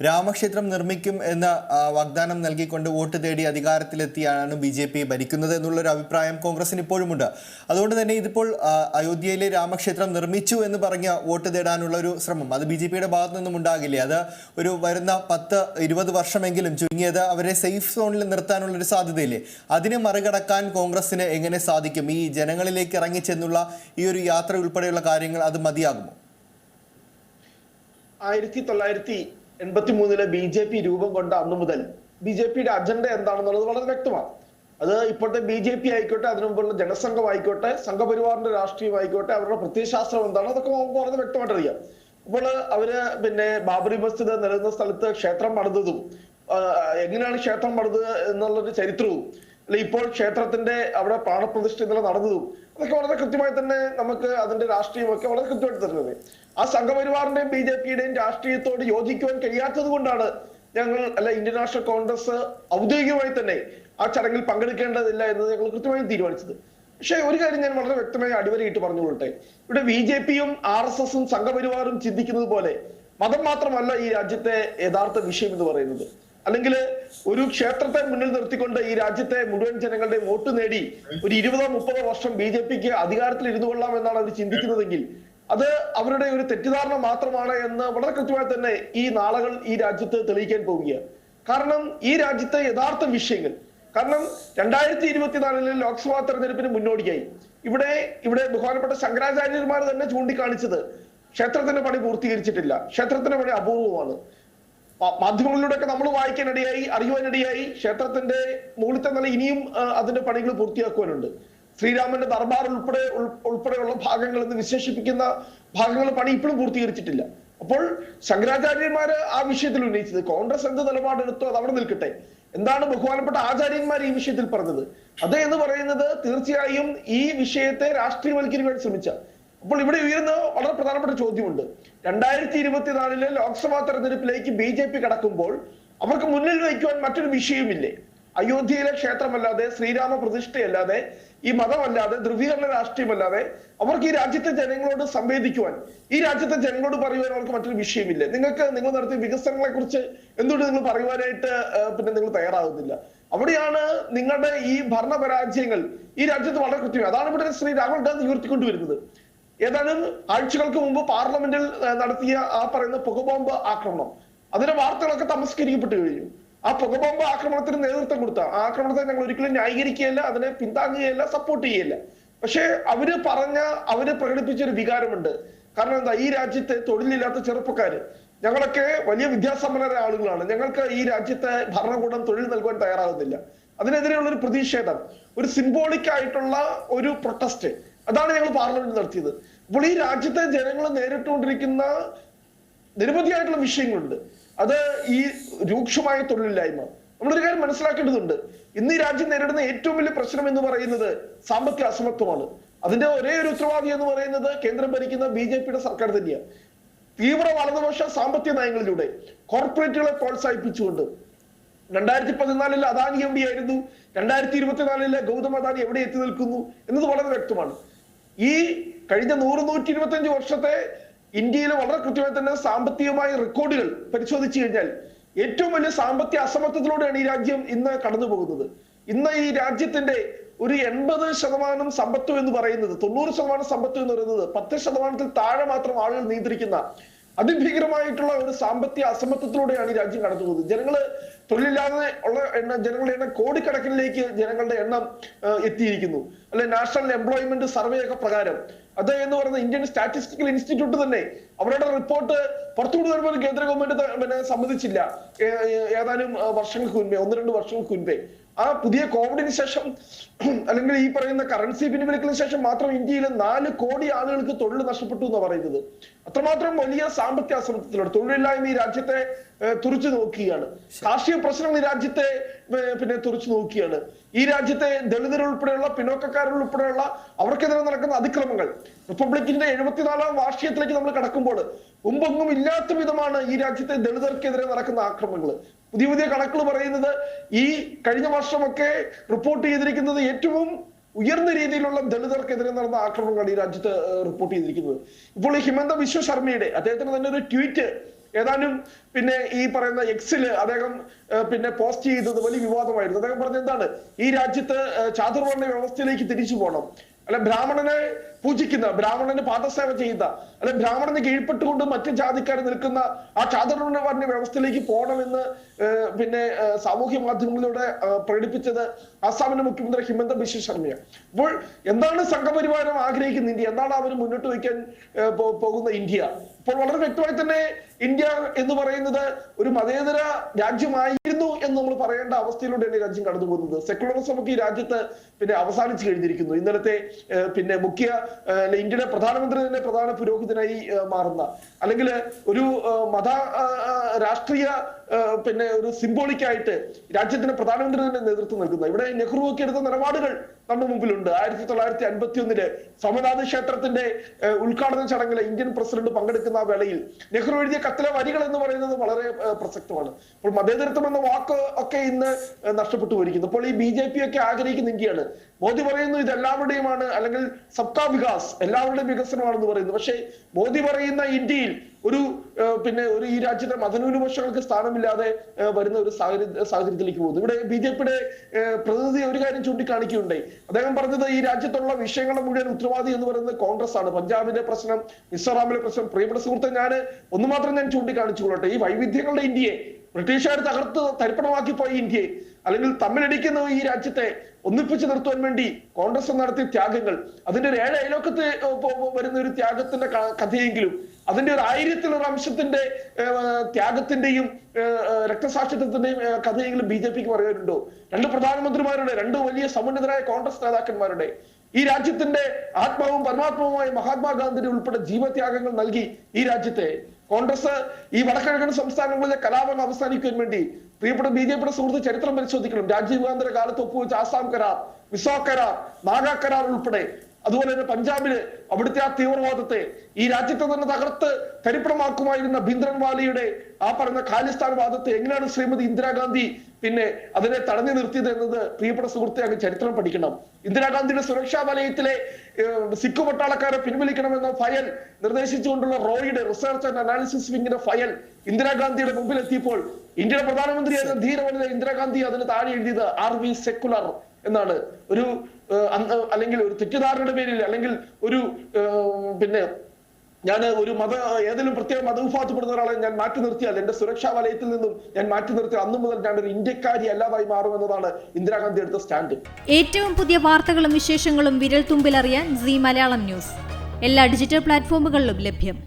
രാമക്ഷേത്രം നിർമ്മിക്കും എന്ന വാഗ്ദാനം നൽകിക്കൊണ്ട് വോട്ട് തേടി അധികാരത്തിലെത്തിയാണ് BJP ഭരിക്കുന്നത് എന്നുള്ളൊരു അഭിപ്രായം കോൺഗ്രസിന് ഇപ്പോഴുമുണ്ട്. അതുകൊണ്ട് തന്നെ ഇതിപ്പോൾ അയോധ്യയിലെ രാമക്ഷേത്രം നിർമ്മിച്ചു എന്ന് പറഞ്ഞ വോട്ട് തേടാനുള്ള ഒരു ശ്രമം അത് BJPയുടെ ഭാഗത്തു നിന്നും ഉണ്ടാകില്ലേ? അത് ഒരു വരുന്ന 10-20 വർഷമെങ്കിലും ചുരുങ്ങിയത് അവരെ സേഫ് സോണിൽ നിർത്താനുള്ളൊരു സാധ്യതയില്ലേ? അതിനെ മറികടക്കാൻ കോൺഗ്രസിന് എങ്ങനെ സാധിക്കും? ഈ ജനങ്ങളിലേക്ക് ഇറങ്ങിച്ചെന്നുള്ള ഈ ഒരു യാത്ര ഉൾപ്പെടെയുള്ള കാര്യങ്ങൾ അത് മതിയാകുമോ? 1983 BJP രൂപം കൊണ്ട അന്നു മുതൽ BJPയുടെ അജണ്ട എന്താണെന്നുള്ളത് വളരെ വ്യക്തമാണ്. അത് ഇപ്പോഴത്തെ BJP ആയിക്കോട്ടെ, അതിനു മുമ്പുള്ള ജനസംഘം ആയിക്കോട്ടെ, സംഘപരിവാറിന്റെ രാഷ്ട്രീയം ആയിക്കോട്ടെ, അവരുടെ പ്രത്യയശാസ്ത്രം എന്താണ്, അതൊക്കെ നമുക്ക് വളരെ വ്യക്തമായിട്ട് അറിയാം. അപ്പോൾ അവര് ബാബറി മസ്ജിദ് നിലനിന്ന സ്ഥലത്ത് ക്ഷേത്രം പണിതതും എങ്ങനെയാണ് ക്ഷേത്രം പണിത് എന്നുള്ളൊരു ചരിത്രവും അല്ലെ ഇപ്പോൾ ക്ഷേത്രത്തിന്റെ അവിടെ പ്രാണപ്രതിഷ്ഠ ഇന്നലെ നടന്നതും അതൊക്കെ വളരെ കൃത്യമായി തന്നെ നമുക്ക് അതിന്റെ രാഷ്ട്രീയമൊക്കെ വളരെ കൃത്യമായിട്ട് തരുന്നത്. ആ സംഘപരിവാറിന്റെയും BJPയുടെയും രാഷ്ട്രീയത്തോട് യോജിക്കുവാൻ കഴിയാത്തത് കൊണ്ടാണ് ഞങ്ങൾ ഇന്ത്യൻ നാഷണൽ കോൺഗ്രസ് ഔദ്യോഗികമായി തന്നെ ആ ചടങ്ങിൽ പങ്കെടുക്കേണ്ടതില്ല എന്ന് ഞങ്ങൾ കൃത്യമായി തീരുമാനിച്ചത്. പക്ഷെ ഒരു കാര്യം ഞാൻ വളരെ വ്യക്തമായി അടിവരയിട്ട് പറഞ്ഞുകൊള്ളട്ടെ, ഇവിടെ BJPയും RSSും സംഘപരിവാറും ചിന്തിക്കുന്നത് പോലെ മതം മാത്രമല്ല ഈ രാജ്യത്തെ യഥാർത്ഥ വിഷയം എന്ന് പറയുന്നത്. അല്ലെങ്കിൽ ഒരു ക്ഷേത്രത്തെ മുന്നിൽ നിർത്തിക്കൊണ്ട് ഈ രാജ്യത്തെ മുഴുവൻ ജനങ്ങളുടെ വോട്ട് നേടി ഒരു 20-30 വർഷം BJPക്ക് അധികാരത്തിൽ ഇരുന്നു കൊള്ളാം എന്നാണ് അവർ ചിന്തിക്കുന്നതെങ്കിൽ അത് അവരുടെ ഒരു തെറ്റിദ്ധാരണ മാത്രമാണ് എന്ന് വളരെ കൃത്യമായി തന്നെ ഈ നാളുകൾ ഈ രാജ്യത്ത് തെളിയിക്കാൻ പോവുകയാണ്. കാരണം ഈ രാജ്യത്തെ യഥാർത്ഥ വിഷയങ്ങൾ, കാരണം 2024 ലോക്സഭാ തെരഞ്ഞെടുപ്പിന് മുന്നോടിയായി ഇവിടെ ബഹുമാനപ്പെട്ട ശങ്കരാചാര്യന്മാർ തന്നെ ചൂണ്ടിക്കാണിച്ചത് ക്ഷേത്രത്തിന്റെ പണി പൂർത്തീകരിച്ചിട്ടില്ല, ക്ഷേത്രത്തിന്റെ പണി അപൂർവമാണ്. മാധ്യമങ്ങളിലൂടെയൊക്കെ നമ്മൾ വായിക്കാനിടയായി, അറിയുവാനിടയായി ക്ഷേത്രത്തിന്റെ മുകളിലത്തെ നില ഇനിയും അതിന്റെ പണികൾ പൂർത്തിയാക്കുവാനുണ്ട്. ശ്രീരാമന്റെ ദർബാർ ഉൾപ്പെടെയുള്ള ഭാഗങ്ങൾ എന്ന് വിശേഷിപ്പിക്കുന്ന ഭാഗങ്ങൾ പണി ഇപ്പോഴും പൂർത്തീകരിച്ചിട്ടില്ല. അപ്പോൾ ശങ്കരാചാര്യന്മാര് ആ വിഷയത്തിൽ ഉന്നയിച്ചത്, കോൺഗ്രസ് എന്ത് നിലപാടെടുത്തോ അത് അവിടെ നിൽക്കട്ടെ. എന്താണ് ബഹുമാനപ്പെട്ട ആചാര്യന്മാർ ഈ വിഷയത്തിൽ പറഞ്ഞത്? അത് എന്ന് പറയുന്നത് തീർച്ചയായും ഈ വിഷയത്തെ രാഷ്ട്രീയവൽക്കരിക്കാൻ ശ്രമിച്ച. അപ്പോൾ ഇവിടെ ഉയർന്ന വളരെ പ്രധാനപ്പെട്ട ചോദ്യമുണ്ട്. 2024 ലോക്സഭാ തെരഞ്ഞെടുപ്പിലേക്ക് BJP കടക്കുമ്പോൾ അവർക്ക് മുന്നിൽ വയ്ക്കുവാൻ മറ്റൊരു വിഷയമില്ലേ? അയോധ്യയിലെ ക്ഷേത്രമല്ലാതെ, ശ്രീരാമ പ്രതിഷ്ഠയല്ലാതെ, ഈ മതമല്ലാതെ, ധ്രുവീകരണ രാഷ്ട്രീയമല്ലാതെ അവർക്ക് ഈ രാജ്യത്തെ ജനങ്ങളോട് സംവേദിക്കുവാൻ, ഈ രാജ്യത്തെ ജനങ്ങളോട് പറയുവാൻ അവർക്ക് മറ്റൊരു വിഷയമില്ലേ? നിങ്ങൾ നടത്തിയ വികസനങ്ങളെ കുറിച്ച് എന്തുകൊണ്ട് നിങ്ങൾ പറയുവാനായിട്ട് നിങ്ങൾ തയ്യാറാകുന്നില്ല? അവിടെയാണ് നിങ്ങളുടെ ഈ ഭരണപരാജയങ്ങൾ ഈ രാജ്യത്ത് വളരെ കൃത്യമായി. അതാണ് ഇവിടെ ശ്രീ രാഹുൽ ഗാന്ധി ഉയർത്തിക്കൊണ്ടുവരുന്നത്. ഏതാനും ആഴ്ചകൾക്ക് മുമ്പ് പാർലമെന്റിൽ നടത്തിയ ആ പറയുന്ന പുകബോംബ് ആക്രമണം, അതിന്റെ വാർത്തകളൊക്കെ തമസ്കരിക്കപ്പെട്ടു കഴിഞ്ഞു. ആ പുകബോംബ് ആക്രമണത്തിന് നേതൃത്വം കൊടുത്ത ആ ആക്രമണത്തെ ഞങ്ങൾ ഒരിക്കലും ന്യായീകരിക്കുകയല്ല, അതിനെ പിന്താങ്ങുകയല്ല, സപ്പോർട്ട് ചെയ്യുകയല്ല. പക്ഷെ അവര് പ്രകടിപ്പിച്ച ഒരു വികാരമുണ്ട്. കാരണം എന്താ, ഈ രാജ്യത്തെ തൊഴിലില്ലാത്ത ചെറുപ്പക്കാര്, ഞങ്ങളൊക്കെ വലിയ വിദ്യാസമ്പന്നരായ ആളുകളാണ്, ഞങ്ങൾക്ക് ഈ രാജ്യത്തെ ഭരണകൂടം തൊഴിൽ നൽകുവാൻ തയ്യാറാകുന്നില്ല. അതിനെതിരെയുള്ള ഒരു പ്രതിഷേധം, ഒരു സിംബോളിക് ആയിട്ടുള്ള ഒരു പ്രൊട്ടസ്റ്റ്, അതാണ് ഞങ്ങൾ പാർലമെന്റിൽ നടത്തിയത്. അപ്പോൾ ഈ രാജ്യത്തെ ജനങ്ങൾ നേരിട്ടുകൊണ്ടിരിക്കുന്ന നിരവധിയായിട്ടുള്ള വിഷയങ്ങളുണ്ട്. അത് ഈ രൂക്ഷമായ തൊഴിലില്ലായ്മ. നമ്മളൊരു കാര്യം മനസ്സിലാക്കേണ്ടതുണ്ട്, ഇന്ന് ഈ രാജ്യം നേരിടുന്ന ഏറ്റവും വലിയ പ്രശ്നം എന്ന് പറയുന്നത് സാമ്പത്തിക അസമത്വമാണ്. അതിന്റെ ഒരേ ഒരു ഉത്തരവാദി എന്ന് പറയുന്നത് കേന്ദ്രം ഭരിക്കുന്ന BJPയുടെ സർക്കാർ തന്നെയാണ്. തീവ്ര വലതുപക്ഷ സാമ്പത്തിക നയങ്ങളിലൂടെ കോർപ്പറേറ്റുകളെ പ്രോത്സാഹിപ്പിച്ചുകൊണ്ട് 2014 അദാനി MD ആയിരുന്നു, 2024 ഗൗതം അദാനി എവിടെ എത്തി നിൽക്കുന്നു എന്നത് വളരെ വ്യക്തമാണ്. ഈ കഴിഞ്ഞ 100-125 വർഷത്തെ ഇന്ത്യയിൽ വളരെ കൃത്യമായി തന്നെ സാമ്പത്തികമായ റെക്കോർഡുകൾ പരിശോധിച്ചു കഴിഞ്ഞാൽ ഏറ്റവും വലിയ സാമ്പത്തിക അസമത്വത്തിലൂടെയാണ് ഈ രാജ്യം ഇന്ന് കടന്നു പോകുന്നത്. ഇന്ന് ഈ രാജ്യത്തിന്റെ ഒരു 80% സമ്പത്ത് എന്ന് പറയുന്നത്, 90% സമ്പത്ത് എന്ന് പറയുന്നത് 10% താഴെ മാത്രം ആളുകൾ നിയന്ത്രിക്കുന്ന അതിഭീകരമായിട്ടുള്ള ഒരു സാമ്പത്തിക അസമത്വത്തിലൂടെയാണ് ഈ രാജ്യം കടന്നു പോകുന്നത്. ജനങ്ങള് തൊഴിലില്ലാതെ ഉള്ള ജനങ്ങളുടെ എണ്ണം കോടിക്കണക്കിലേക്ക് ജനങ്ങളുടെ എണ്ണം എത്തിയിരിക്കുന്നു. അല്ലെ, നാഷണൽ എംപ്ലോയ്മെന്റ് സർവേ ഒക്കെ പ്രകാരം അത് എന്ന് പറയുന്ന ഇന്ത്യൻ സ്റ്റാറ്റിസ്റ്റിക്കൽ ഇൻസ്റ്റിറ്റ്യൂട്ട് തന്നെ അവരുടെ റിപ്പോർട്ട് പുറത്തുകൊണ്ടു വരുമ്പോൾ കേന്ദ്ര ഗവൺമെന്റ് സമ്മതിച്ചില്ല. ഏതാനും വർഷങ്ങൾക്ക് മുൻപേ, 1-2 വർഷങ്ങൾക്ക് മുൻപേ ആ പുതിയ കോവിഡിന് ശേഷം അല്ലെങ്കിൽ ഈ പറയുന്ന കറൻസി പിൻവലിക്കലിന് ശേഷം മാത്രം ഇന്ത്യയിലെ 4 കോടി ആളുകൾക്ക് തൊഴിൽ നഷ്ടപ്പെട്ടു എന്ന് പറയുന്നത്. അത്രമാത്രം വലിയ സാമ്പത്തിക അസമത്വത്തിലാണ്. തൊഴിലില്ലായ്മ ഈ രാജ്യത്തെ തുറച്ചു നോക്കുകയാണ്. കാർഷിക പ്രശ്നം ഈ രാജ്യത്തെ തുറച്ചു നോക്കുകയാണ്. ഈ രാജ്യത്തെ ദളിതരുൾപ്പെടെയുള്ള, പിന്നോക്കക്കാരുൾപ്പെടെയുള്ള അവർക്കെതിരെ നടക്കുന്ന അതിക്രമങ്ങൾ, റിപ്പബ്ലിക്കിന്റെ 74ാം വാർഷികത്തിലേക്ക് നമ്മൾ കടക്കുമ്പോൾ മുമ്പൊന്നും ഇല്ലാത്ത വിധമാണ് ഈ രാജ്യത്തെ ദളിതർക്കെതിരെ നടക്കുന്ന ആക്രമണങ്ങൾ. പുതിയ കണക്കുകൾ പറയുന്നത് ഈ കഴിഞ്ഞ വർഷമൊക്കെ റിപ്പോർട്ട് ചെയ്തിരിക്കുന്നത് ഏറ്റവും ഉയർന്ന രീതിയിലുള്ള ദളിതർക്കെതിരെ നടന്ന ആക്രമണങ്ങളാണ് ഈ രാജ്യത്ത് റിപ്പോർട്ട് ചെയ്തിരിക്കുന്നത്. ഇപ്പോൾ ഈ ഹിമന്ത ബിശ്വ ശർമ്മയുടെ അദ്ദേഹത്തിന് തന്നെ ഒരു ട്വീറ്റ് ഏതാനും പിന്നെ ഈ പറയുന്ന എക്സില് അദ്ദേഹം പിന്നെ പോസ്റ്റ് ചെയ്തത് വലിയ വിവാദമായിരുന്നു. അദ്ദേഹം പറഞ്ഞ എന്താണ്, ഈ രാജ്യത്ത് ചാതുർവർണ്ണ വ്യവസ്ഥയിലേക്ക് തിരിച്ചു പോകണം, അല്ലെ ബ്രാഹ്മണനെ പൂജിക്കുന്ന, ബ്രാഹ്മണന് പാദസേവ ചെയ്യുന്ന, അല്ലെ ബ്രാഹ്മണന് കീഴ്പ്പെട്ടുകൊണ്ട് മറ്റ് ജാതിക്കാർ നിൽക്കുന്ന ആ ചാതുർവർണ്ണ വ്യവസ്ഥയിലേക്ക് പോകണമെന്ന് പിന്നെ സാമൂഹ്യ മാധ്യമങ്ങളിലൂടെ പ്രകടിപ്പിച്ചത് ആസാമിന്റെ മുഖ്യമന്ത്രി ഹിമന്ത ബിശ്വ ശർമ്മയാണ്. അപ്പോൾ എന്താണ് സംഘപരിവാരം ആഗ്രഹിക്കുന്ന ഇന്ത്യ, എന്താണ് അവർ മുന്നോട്ട് വയ്ക്കാൻ പോകുന്ന ഇന്ത്യ? ഇപ്പോൾ വളരെ വ്യക്തമായി തന്നെ ഇന്ത്യ എന്ന് പറയുന്നത് ഒരു മതേതര രാജ്യമായിരുന്നു എന്ന് നമ്മൾ പറയേണ്ട അവസ്ഥയിലൂടെയാണ് ഈ രാജ്യം കടന്നു പോകുന്നത്. സെക്കുലറിസം ഒക്കെ ഈ രാജ്യത്ത് പിന്നെ അവസാനിച്ചു കഴിഞ്ഞിരിക്കുന്നു. ഇന്നലത്തെ പിന്നെ ഇന്ത്യയുടെ പ്രധാനമന്ത്രി തന്നെ പ്രധാന പുരോഹിതനായി മാറുന്ന, അല്ലെങ്കിൽ ഒരു മത രാഷ്ട്രീയ പിന്നെ ഒരു സിംബോളിക് ആയിട്ട് രാജ്യത്തിന്റെ പ്രധാനമന്ത്രി തന്നെ നേതൃത്വം നൽകുന്ന, ഇവിടെ നെഹ്റു ഒക്കെ എടുത്ത നിലപാടുകൾ നമ്മുടെ മുമ്പിലുണ്ട്. 1951 സോമനാഥ് ക്ഷേത്രത്തിന്റെ ഉദ്ഘാടന ചടങ്ങിൽ ഇന്ത്യൻ പ്രസിഡന്റ് പങ്കെടുക്കുന്ന ആ വേളയിൽ നെഹ്റു എഴുതിയ കത്തിലെ വരികൾ എന്ന് പറയുന്നത് വളരെ പ്രസക്തമാണ്. അപ്പോൾ മതേതരത്വം എന്ന വാക്ക് ഒക്കെ ഇന്ന് നഷ്ടപ്പെട്ടു പോയിരിക്കുന്നു. അപ്പോൾ ഈ BJP ഒക്കെ ആഗ്രഹിക്കുന്ന ഇന്ത്യയാണ്. മോദി പറയുന്നു ഇത് എല്ലാവരുടെയുമാണ്, അല്ലെങ്കിൽ സബ്കാ വികാസ്, എല്ലാവരുടെയും വികസനമാണെന്ന് പറയുന്നു. പക്ഷേ മോദി പറയുന്ന ഇന്ത്യയിൽ ഒരു പിന്നെ ഈ രാജ്യത്തെ മതന്യൂനപക്ഷങ്ങൾക്ക് സ്ഥാനമില്ലാതെ വരുന്ന ഒരു സാഹചര്യത്തിലേക്ക് പോകുന്നു. ഇവിടെ BJPയുടെ പ്രതിനിധി ഒരു കാര്യം ചൂണ്ടിക്കാണിക്കുകയുണ്ടായി. അദ്ദേഹം പറഞ്ഞത് ഈ രാജ്യത്തുള്ള വിഷയങ്ങളുടെ മുഴുവൻ ഉത്തരവാദി എന്ന് പറയുന്നത് കോൺഗ്രസ് ആണ്. പഞ്ചാബിന്റെ പ്രശ്നം, മിസോറാമിലെ പ്രശ്നം. പ്രിയപ്പെട്ട സുഹൃത്തെ, ഒന്ന് മാത്രം ഞാൻ ചൂണ്ടിക്കാണിച്ചുകൊള്ളട്ടെ. ഈ വൈവിധ്യങ്ങളുടെ ഇന്ത്യയെ ബ്രിട്ടീഷുകാർ തകർത്ത് തരിപ്പണമാക്കി പോയ ഇന്ത്യയെ, അല്ലെങ്കിൽ തമ്മിലടിക്കുന്ന ഈ രാജ്യത്തെ ഒന്നിപ്പിച്ചു നിർത്തുവാൻ വേണ്ടി കോൺഗ്രസ് നടത്തിയ ത്യാഗങ്ങൾ, അതിന്റെ ഒരു 7 അയലോക്കത്ത് വരുന്ന ഒരു ത്യാഗത്തിന്റെ കഥയെങ്കിലും, അതിന്റെ ഒരു 1000-ൽ-1 അംശത്തിന്റെ ത്യാഗത്തിന്റെയും രക്തസാക്ഷിത്വത്തിന്റെയും കഥയെങ്കിലും BJPക്ക് പറയാനുണ്ടോ? 2 പ്രധാനമന്ത്രിമാരുടെ, 2 വലിയ സമുന്നതരായ കോൺഗ്രസ് നേതാക്കന്മാരുടെ, ഈ രാജ്യത്തിന്റെ ആത്മാവും പരമാത്മാവുമായ മഹാത്മാഗാന്ധിയുടെ ഉൾപ്പെടെ ജീവത്യാഗങ്ങൾ നൽകി ഈ രാജ്യത്തെ കോൺഗ്രസ് ഈ വടക്കിഴക്കൻ സംസ്ഥാനങ്ങളിലെ കലാപം അവസാനിക്കുവാൻ വേണ്ടി, പ്രിയപ്പെട്ട BJPയുടെ സുഹൃത്ത് ചരിത്രം പരിശോധിക്കണം. രാജീവ് ഗാന്ധിയുടെ കാലത്ത് ഒപ്പുവെച്ച ആസാം കരാർ, മിസോ കരാർ, നാഗ കരാർ ഉൾപ്പെടെ, അതുപോലെ തന്നെ പഞ്ചാബില് അവിടുത്തെ ആ തീവ്രവാദത്തെ ഈ രാജ്യത്തെ തന്നെ തകർത്ത് തരിപ്പണമാക്കുമായിരുന്ന ഭിന്ദ്രൻവാലിയുടെ ആ പറയുന്ന ഖാലിസ്ഥാൻ വാദത്തെ എങ്ങനെയാണ് ശ്രീമതി ഇന്ദിരാഗാന്ധി പിന്നെ അതിനെ തടഞ്ഞു നിർത്തിയത് എന്നത് പ്രിയപ്പെട്ട സുഹൃത്തെ അങ്ങ് ചരിത്രം പഠിക്കണം. ഇന്ദിരാഗാന്ധിയുടെ സുരക്ഷാ വലയത്തിലെ സിഖ് പട്ടാളക്കാരെ പിൻവലിക്കണമെന്ന ഫയൽ നിർദ്ദേശിച്ചുകൊണ്ടുള്ള റോയുടെ റിസർച്ച് ആൻഡ് അനാലിസിസ് വിങ്ങിന്റെ ഫയൽ ഇന്ദിരാഗാന്ധിയുടെ മുമ്പിൽ എത്തിയപ്പോൾ ഇന്ത്യയുടെ പ്രധാനമന്ത്രിയായിരുന്ന ധീരവനിത ഇന്ദിരാഗാന്ധി അതിന് താഴെ എഴുതിയത് "ആർ വി സെക്കുലർ" എന്നാണ്. ഒരു അല്ലെങ്കിൽ ഒരു തെറ്റിദ്ധാരണയുടെ പേരിൽ, അല്ലെങ്കിൽ ഒരു പിന്നെ ഞാൻ ഒരു ഏതെങ്കിലും പ്രത്യേക മതവിഭാഗത്തിൽപ്പെടുന്ന ഒരാളെ ഞാൻ മാറ്റി നിർത്തിയാൽ, എന്റെ സുരക്ഷാ വലയത്തിൽ നിന്നും ഞാൻ മാറ്റി നിർത്തിയാൽ അന്നു മുതൽ ഞാൻ ഒരു ഇന്ത്യക്കാരി അല്ലാതായി മാറുമെന്നതാണ് ഇന്ദിരാഗാന്ധി എടുത്ത സ്റ്റാൻഡ്. ഏറ്റവും പുതിയ വാർത്തകളും വിശേഷങ്ങളും വിരൽ തുമ്പിലറിയാൻ Zee മലയാളം ന്യൂസ് എല്ലാ ഡിജിറ്റൽ പ്ലാറ്റ്ഫോമുകളിലും ലഭ്യം.